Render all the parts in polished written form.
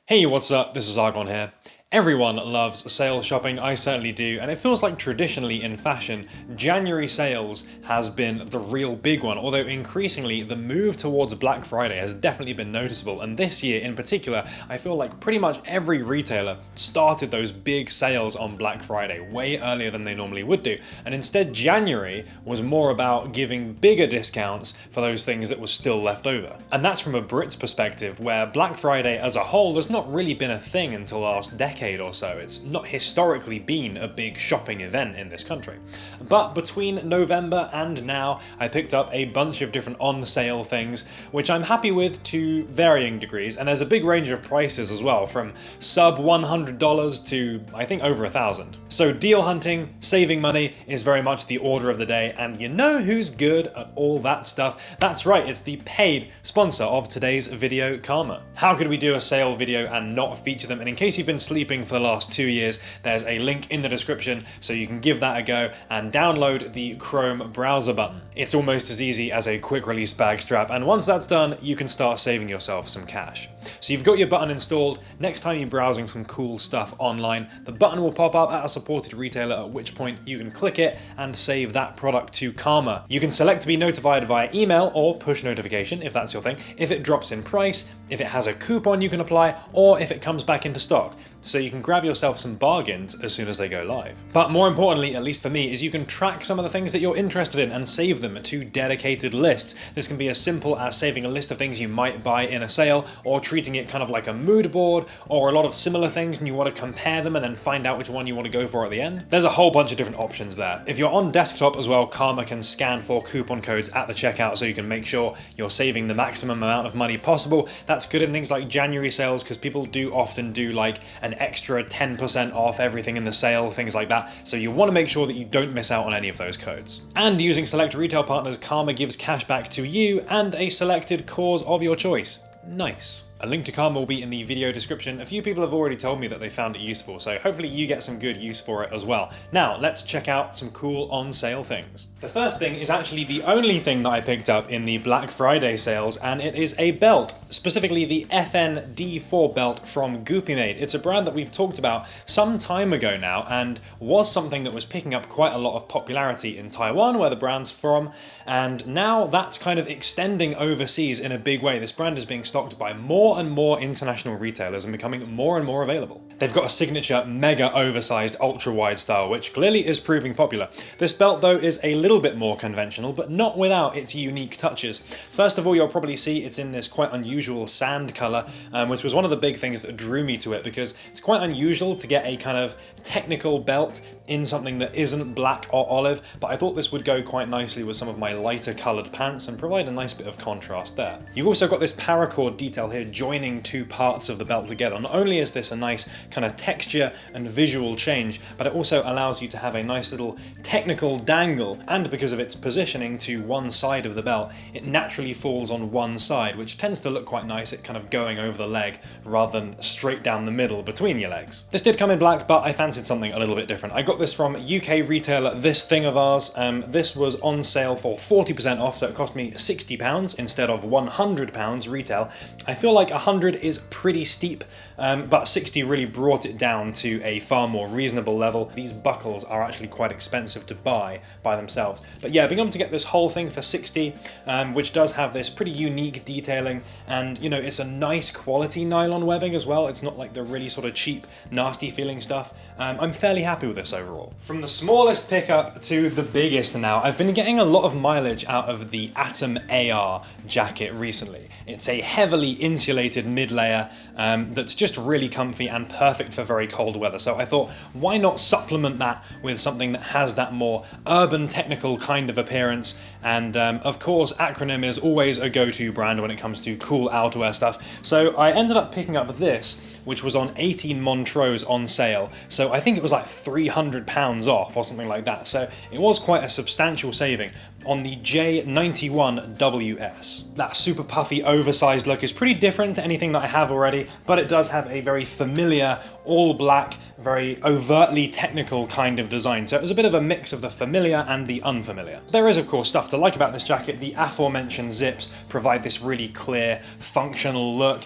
Hey, what's up? This is Argon here. Everyone loves sale shopping, I certainly do, and it feels like traditionally in fashion, January sales has been the real big one, although increasingly the move towards Black Friday has definitely been noticeable, and this year in particular, I feel like pretty much every retailer started those big sales on Black Friday way earlier than they normally would do, and instead January was more about giving bigger discounts for those things that were still left over. And that's from a Brit's perspective, where Black Friday as a whole has not really been a thing until last decade or so. It's not historically been a big shopping event in this country. But between November and now, I picked up a bunch of different on-sale things, which I'm happy with to varying degrees, and there's a big range of prices as well, from sub $100 to, I think, over $1,000. So deal hunting, saving money is very much the order of the day, and you know who's good at all that stuff? That's right, it's the paid sponsor of today's video, Karma. How could we do a sale video and not feature them? And in case you've been sleeping for the last 2 years, there's a link in the description so you can give that a go and download the Chrome browser button. It's almost as easy as a quick release bag strap, and once that's done, you can start saving yourself some cash. So you've got your button installed. Next time you're browsing some cool stuff online, the button will pop up at a supported retailer, at which point you can click it and save that product to Karma. You can select to be notified via email or push notification if that's your thing, if it drops in price, if it has a coupon you can apply, or if it comes back into stock. So you can grab yourself some bargains as soon as they go live. But more importantly, at least for me, is you can track some of the things that you're interested in and save them to dedicated lists. This can be as simple as saving a list of things you might buy in a sale, or treating it kind of like a mood board, or a lot of similar things and you want to compare them and then find out which one you want to go for at the end. There's a whole bunch of different options there. If you're on desktop as well, Karma can scan for coupon codes at the checkout so you can make sure you're saving the maximum amount of money possible. That's good in things like January sales, because people do often do like an extra 10% off everything in the sale, things like that. So you want to make sure that you don't miss out on any of those codes. And using select retail partners, Karma gives cash back to you and a selected cause of your choice. Nice. A link to Karma will be in the video description. A few people have already told me that they found it useful, so hopefully you get some good use for it as well. Now, let's check out some cool on-sale things. The first thing is actually the only thing that I picked up in the Black Friday sales, and it is a belt, specifically the FN-D4 belt from GoopiMADE. It's a brand that we've talked about some time ago now, and was something that was picking up quite a lot of popularity in Taiwan, where the brand's from, and now that's kind of extending overseas in a big way. This brand is being stocked by more and more international retailers and becoming more and more available. They've got a signature mega oversized ultra wide style, which clearly is proving popular. This belt though is a little bit more conventional, but not without its unique touches. First of all, you'll probably see it's in this quite unusual sand color, which was one of the big things that drew me to it, because it's quite unusual to get a kind of technical belt in something that isn't black or olive, but I thought this would go quite nicely with some of my lighter colored pants and provide a nice bit of contrast there. You've also got this paracord detail here joining two parts of the belt together. Not only is this a nice kind of texture and visual change, but it also allows you to have a nice little technical dangle, and because of its positioning to one side of the belt, it naturally falls on one side, which tends to look quite nice, it kind of going over the leg rather than straight down the middle between your legs. This did come in black, but I fancied something a little bit different. I got this from UK retailer This Thing of Ours. This was on sale for 40% off, so it cost me £60 instead of £100 retail. I feel like 100 is pretty steep, but 60 really brought it down to a far more reasonable level. These buckles are actually quite expensive to buy by themselves. But yeah, being able to get this whole thing for 60, which does have this pretty unique detailing, and you know, it's a nice quality nylon webbing as well. It's not like the really sort of cheap, nasty feeling stuff. I'm fairly happy with this overall. From the smallest pickup to the biggest now, I've been getting a lot of mileage out of the Atom AR jacket recently. It's a heavily insulated mid-layer that's just really comfy and perfect for very cold weather. So I thought, why not supplement that with something that has that more urban technical kind of appearance? And of course, Acronym is always a go-to brand when it comes to cool outerwear stuff. So I ended up picking up this, which was on 18 Montrose on sale. So I think it was like £300 off or something like that. So it was quite a substantial saving. on the J91-WS. That super puffy, oversized look is pretty different to anything that I have already, but it does have a very familiar, all black, very overtly technical kind of design. So it was a bit of a mix of the familiar and the unfamiliar. There is, of course, stuff to like about this jacket. The aforementioned zips provide this really clear, functional look,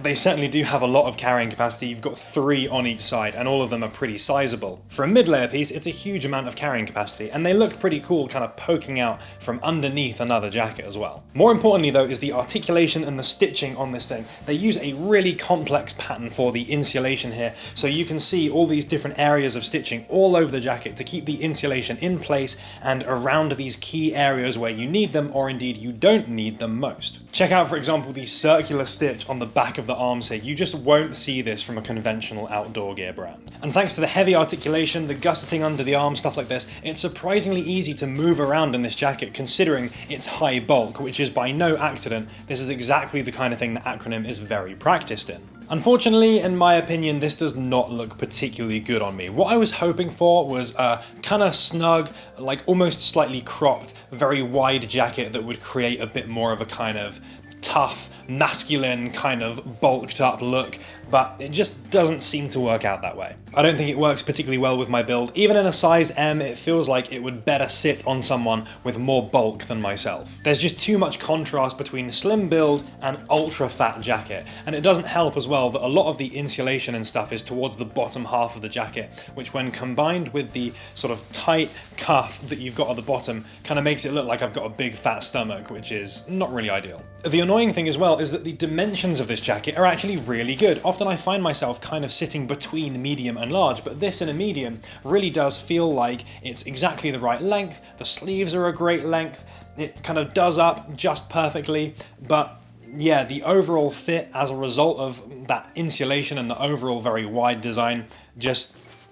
they certainly do have a lot of carrying capacity. You've got 3 on each side, and all of them are pretty sizable. For a mid-layer piece, it's a huge amount of carrying capacity, and they look pretty cool kind of poking out from underneath another jacket as well. More importantly though is the articulation and the stitching on this thing. They use a really complex pattern for the insulation here, so you can see all these different areas of stitching all over the jacket to keep the insulation in place and around these key areas where you need them, or indeed you don't need them most. Check out, for example, the circular stitch on the back of the arms here. You just won't see this from a conventional outdoor gear brand. And thanks to the heavy articulation, the gusseting under the arm, stuff like this, it's surprisingly easy to move around in this jacket considering its high bulk, which is by no accident. This is exactly the kind of thing that Acronym is very practiced in. Unfortunately, in my opinion, this does not look particularly good on me. What I was hoping for was a kind of snug, like almost slightly cropped, very wide jacket that would create a bit more of a kind of tough, masculine, kind of bulked up look, but it just doesn't seem to work out that way. I don't think it works particularly well with my build. Even in a size M, it feels like it would better sit on someone with more bulk than myself. There's just too much contrast between slim build and ultra fat jacket, and it doesn't help as well that a lot of the insulation and stuff is towards the bottom half of the jacket, which when combined with the sort of tight cuff that you've got at the bottom kind of makes it look like I've got a big fat stomach, which is not really ideal. The annoying thing as well is that the dimensions of this jacket are actually really good. Often I find myself kind of sitting between medium and large, but this in a medium really does feel like it's exactly the right length. The sleeves are a great length. It kind of does up just perfectly, but yeah, the overall fit as a result of that insulation and the overall very wide design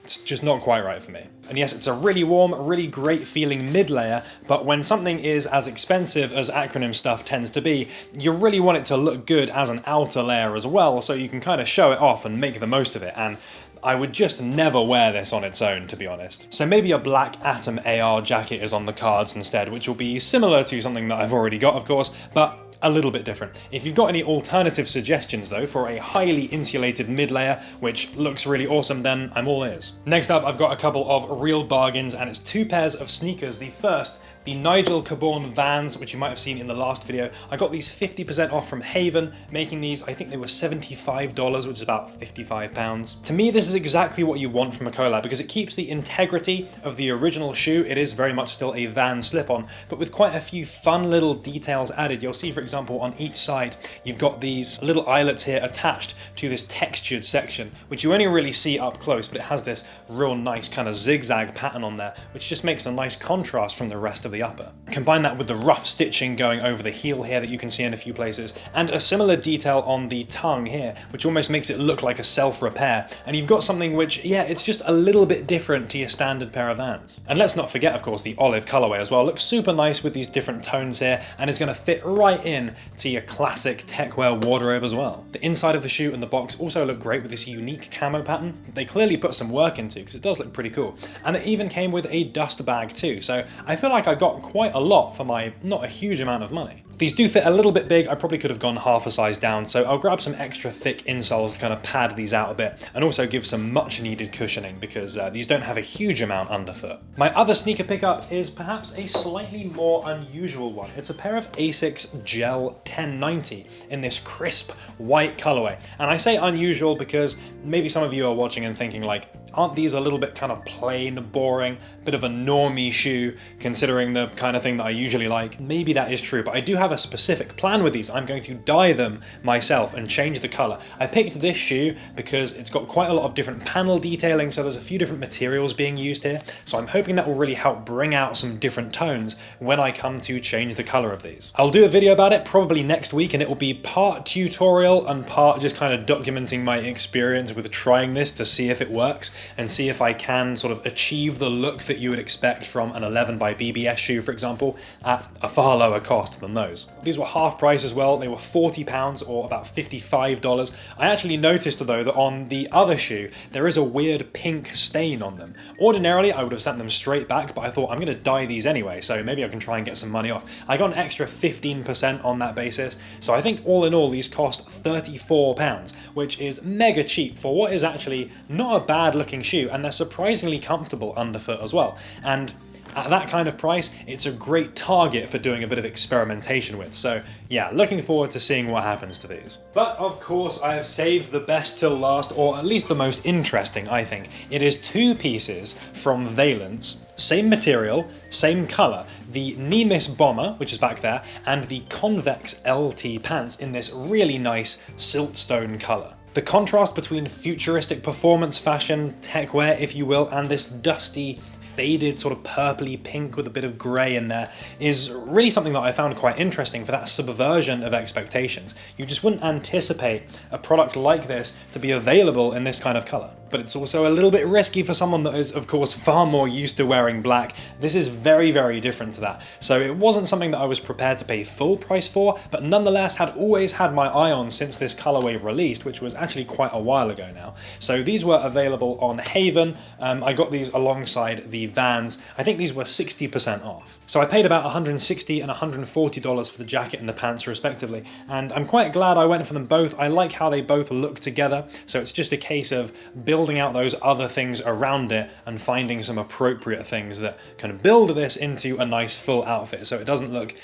it's just not quite right for me. And yes, it's a really warm, really great feeling mid-layer, but when something is as expensive as Acronym stuff tends to be, you really want it to look good as an outer layer as well, so you can kind of show it off and make the most of it. And I would just never wear this on its own, to be honest. So maybe a black Atom AR jacket is on the cards instead, which will be similar to something that I've already got, of course, but a little bit different. If you've got any alternative suggestions though for a highly insulated mid-layer which looks really awesome, then I'm all ears. Next up, I've got a couple of real bargains, and it's 2 pairs of sneakers. The first, the Nigel Cabourn Vans, which you might have seen in the last video. I got these 50% off from Haven, making these, I think they were $75, which is about £55. To me, this is exactly what you want from a collab because it keeps the integrity of the original shoe. It is very much still a Van slip-on, but with quite a few fun little details added. You'll see, for example, on each side, you've got these little eyelets here attached to this textured section, which you only really see up close, but it has this real nice kind of zigzag pattern on there, which just makes a nice contrast from the rest of the upper. Combine that with the rough stitching going over the heel here that you can see in a few places, and a similar detail on the tongue here, which almost makes it look like a self-repair, and you've got something which, yeah, it's just a little bit different to your standard pair of Vans. And let's not forget, of course, the olive colorway as well. Looks super nice with these different tones here, and is going to fit right in to your classic techwear wardrobe as well. The inside of the shoe and the box also look great with this unique camo pattern. They clearly put some work into because it does look pretty cool. And it even came with a dust bag too, so I feel like I got quite a lot for my not a huge amount of money. These do fit a little bit big. I probably could have gone half a size down, so I'll grab some extra thick insoles to kind of pad these out a bit and also give some much needed cushioning because these don't have a huge amount underfoot. My other sneaker pickup is perhaps a slightly more unusual one. It's a pair of Asics Gel 1090 in this crisp white colorway. And I say unusual because maybe some of you are watching and thinking like, aren't these a little bit kind of plain, boring, bit of a normie shoe considering the kind of thing that I usually like? Maybe that is true, but I do have a specific plan with these. I'm going to dye them myself and change the color. I picked this shoe because it's got quite a lot of different panel detailing, so there's a few different materials being used here, so I'm hoping that will really help bring out some different tones when I come to change the color of these. I'll do a video about it probably next week, and it will be part tutorial and part just kind of documenting my experience with trying this to see if it works and see if I can sort of achieve the look fit you would expect from an 11 by BBS shoe, for example, at a far lower cost than those. These were half price as well. They were £40 or about $55. I actually noticed though that on the other shoe, there is a weird pink stain on them. Ordinarily, I would have sent them straight back, but I thought I'm going to dye these anyway, so maybe I can try and get some money off. I got an extra 15% on that basis, so I think all in all these cost £34, which is mega cheap for what is actually not a bad looking shoe, and they're surprisingly comfortable underfoot as well. And at that kind of price, it's a great target for doing a bit of experimentation with. So yeah, looking forward to seeing what happens to these. But of course, I have saved the best till last, or at least the most interesting, I think. It is two pieces from Veilance, same material, same colour, the Nemis bomber, which is back there, and the Convex LT pants in this really nice Siltstone colour. The contrast between futuristic performance fashion, tech wear if you will, and this dusty, faded sort of purpley pink with a bit of grey in there is really something that I found quite interesting for that subversion of expectations. You just wouldn't anticipate a product like this to be available in this kind of colour. But it's also a little bit risky for someone that is, of course, far more used to wearing black. This is very, very different to that. So it wasn't something that I was prepared to pay full price for, but nonetheless had always had my eye on since this colourway released, which was actually quite a while ago now. So these were available on Haven. I got these alongside the Vans. I think these were 60% off. So I paid about $160 and $140 for the jacket and the pants respectively, and I'm quite glad I went for them both. I like how they both look together, so it's just a case of building out those other things around it and finding some appropriate things that can build this into a nice full outfit so it doesn't look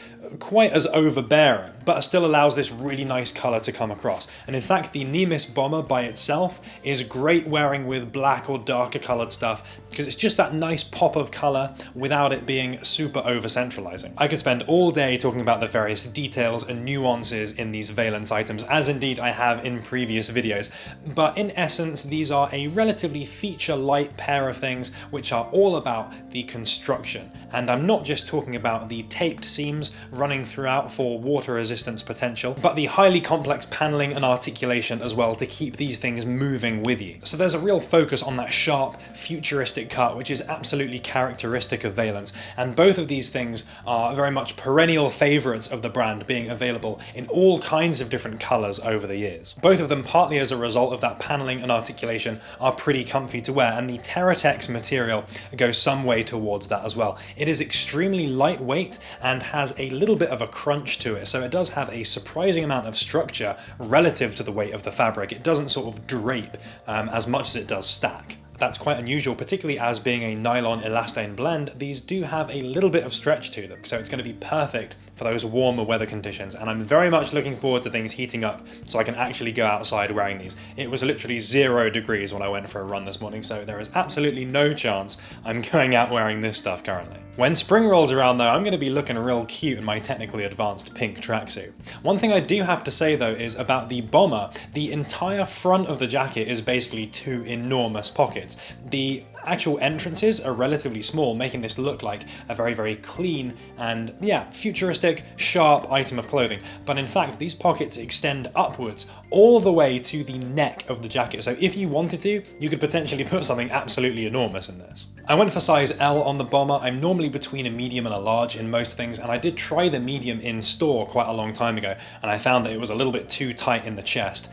quite as overbearing, but still allows this really nice colour to come across. And in fact, the Nemis bomber by itself is great wearing with black or darker coloured stuff because it's just that nice pop of colour without it being super over-centralising. I could spend all day talking about the various details and nuances in these Veilance items, as indeed I have in previous videos, but in essence these are a relatively feature-light pair of things which are all about the construction. And I'm not just talking about the taped seams running throughout for water resistance potential, but the highly complex paneling and articulation as well to keep these things moving with you. So there's a real focus on that sharp, futuristic cut, which is absolutely characteristic of Veilance, and both of these things are very much perennial favourites of the brand, being available in all kinds of different colours over the years. Both of them partly as a result of that paneling and articulation are pretty comfy to wear, and the Terratex material goes some way towards that as well. It is extremely lightweight and has a little bit of a crunch to it, so it does have a surprising amount of structure relative to the weight of the fabric. It doesn't sort of drape as much as it does stack. That's quite unusual, particularly as being a nylon elastane blend. These do have a little bit of stretch to them, so it's going to be perfect for those warmer weather conditions, and I'm very much looking forward to things heating up so I can actually go outside wearing these. It was literally 0 degrees when I went for a run this morning, so there is absolutely no chance I'm going out wearing this stuff currently. When spring rolls around though, I'm going to be looking real cute in my technically advanced pink tracksuit. One thing I do have to say though is about the bomber, the entire front of the jacket is basically 2 enormous pockets. The actual entrances are relatively small, making this look like a very, very clean and, yeah, futuristic, sharp item of clothing. But in fact, these pockets extend upwards all the way to the neck of the jacket. So if you wanted to, you could potentially put something absolutely enormous in this. I went for size L on the bomber. I'm normally between a medium and a large in most things, and I did try the medium in store quite a long time ago, and I found that it was a little bit too tight in the chest.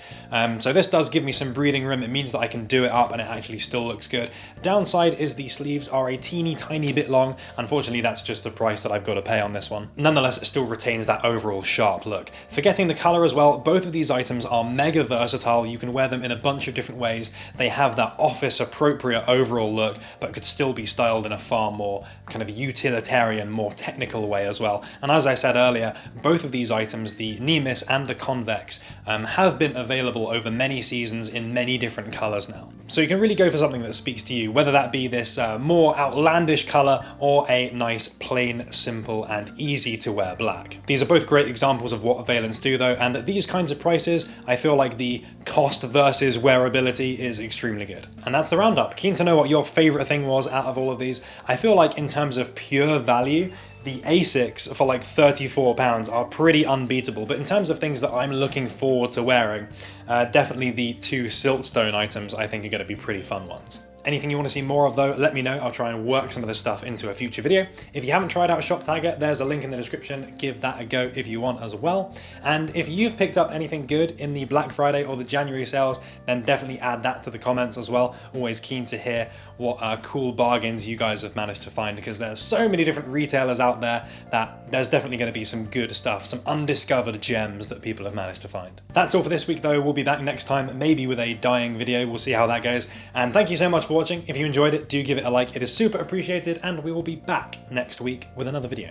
So this does give me some breathing room. It means that I can do it up and it actually still looks good. Downside is the sleeves are a teeny tiny bit long. Unfortunately, that's just the price that I've got to pay on this one. Nonetheless, it still retains that overall sharp look. Forgetting the color as well, both of these items are mega versatile. You can wear them in a bunch of different ways. They have that office appropriate overall look, but could still be styled in a far more kind of utilitarian, more technical way as well. And as I said earlier, both of these items, the Nemis and the Convex, have been available over many seasons in many different colors now. So you can really go for something that speaks to you, whether that be this more outlandish color or a nice, plain, simple, and easy to wear black. These are both great examples of what Veilance do though, and at these kinds of prices, I feel like the cost versus wearability is extremely good. And that's the roundup. Keen to know what your favorite thing was out of all of these. I feel like in terms of pure value, the Asics for like £34 are pretty unbeatable, but in terms of things that I'm looking forward to wearing, definitely the 2 Siltstone items I think are going to be pretty fun ones. Anything you want to see more of though, let me know. I'll try and work some of this stuff into a future video. If you haven't tried out Shop Tagger, there's a link in the description. Give that a go if you want as well. And if you've picked up anything good in the Black Friday or the January sales, then definitely add that to the comments as well. Always keen to hear what cool bargains you guys have managed to find, because there's so many different retailers out there that there's definitely going to be some good stuff, some undiscovered gems that people have managed to find. That's all for this week though. We'll be back next time, maybe with a dyeing video. We'll see how that goes. And thank you so much for watching. If you enjoyed it, do give it a like. It is super appreciated, and we will be back next week with another video.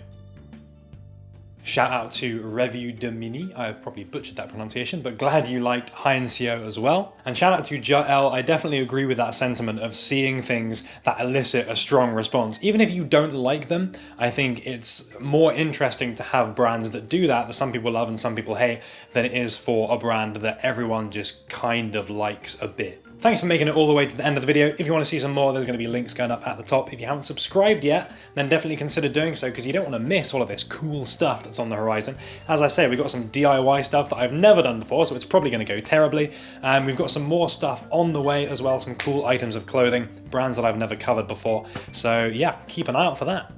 Shout out to Revue de Mini. I've probably butchered that pronunciation, but glad you liked Heinzio as well. And shout out to Jael. I definitely agree with that sentiment of seeing things that elicit a strong response. Even if you don't like them, I think it's more interesting to have brands that do that some people love and some people hate, than it is for a brand that everyone just kind of likes a bit. Thanks for making it all the way to the end of the video. If you want to see some more, there's going to be links going up at the top. If you haven't subscribed yet, then definitely consider doing so, because you don't want to miss all of this cool stuff that's on the horizon. As I say, we've got some DIY stuff that I've never done before, so it's probably going to go terribly. And we've got some more stuff on the way as well, some cool items of clothing, brands that I've never covered before. So yeah, keep an eye out for that.